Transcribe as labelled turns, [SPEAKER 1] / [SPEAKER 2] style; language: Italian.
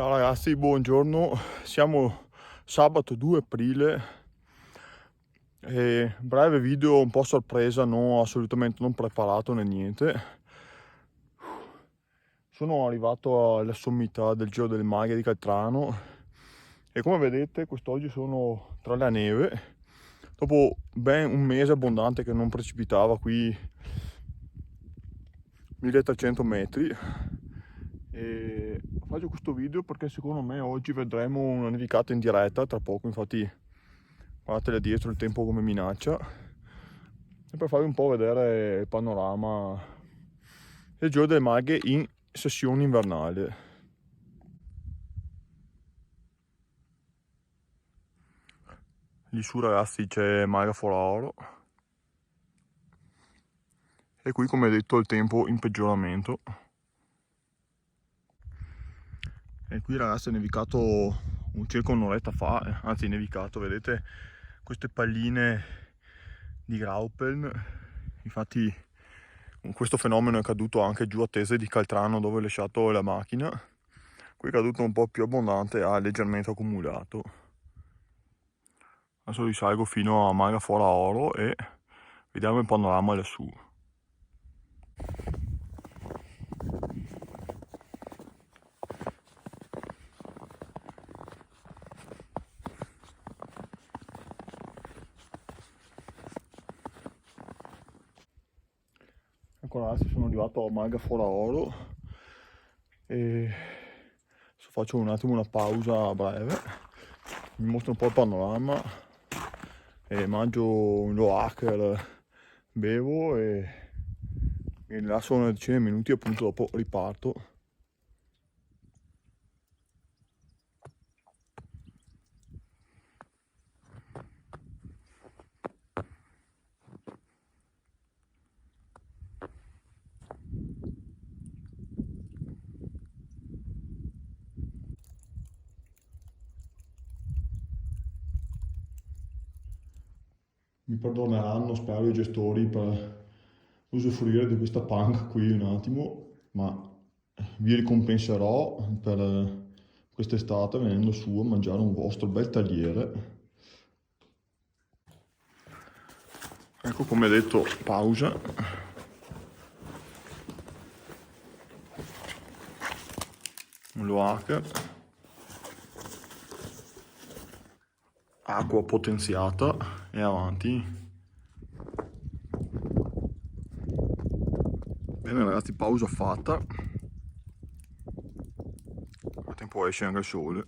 [SPEAKER 1] Ciao ragazzi, buongiorno. Siamo sabato 2 aprile e breve video un po' sorpresa, assolutamente non preparato né niente. Sono arrivato alla sommità del Giro delle Maghe di Caltrano e come vedete quest'oggi sono tra la neve. Dopo ben un mese abbondante che non precipitava qui 1300 metri. E faccio questo video perché secondo me oggi vedremo una nevicata in diretta tra poco, infatti guardate là dietro il tempo come minaccia, e per farvi un po' vedere il panorama del Giro delle Maghe in sessione invernale. Lì su ragazzi c'è Maga Folaoro e qui come detto il tempo in peggioramento. E qui ragazzi è nevicato circa un'oretta fa, anzi è nevicato, vedete queste palline di Graupeln. Infatti questo fenomeno è caduto anche giù a Tese di Caltrano dove ho lasciato la macchina. Qui è caduto un po' più abbondante, ha leggermente accumulato. Adesso risalgo fino a Maga Folaoro e vediamo il panorama lassù. Ecco ragazzi, sono arrivato a Maga Folaoro e adesso faccio un attimo una pausa breve, vi mostro un po' il panorama e mangio un Loacker, bevo e mi rilasso una decina di minuti e appunto dopo riparto. Mi perdoneranno, spero, i gestori per usufruire di questa panca qui un attimo, ma vi ricompenserò per quest'estate venendo su a mangiare un vostro bel tagliere. Ecco, come detto, pausa. Un Loacker. Acqua potenziata e avanti. Bene ragazzi, pausa fatta. A tempo esce anche il sole.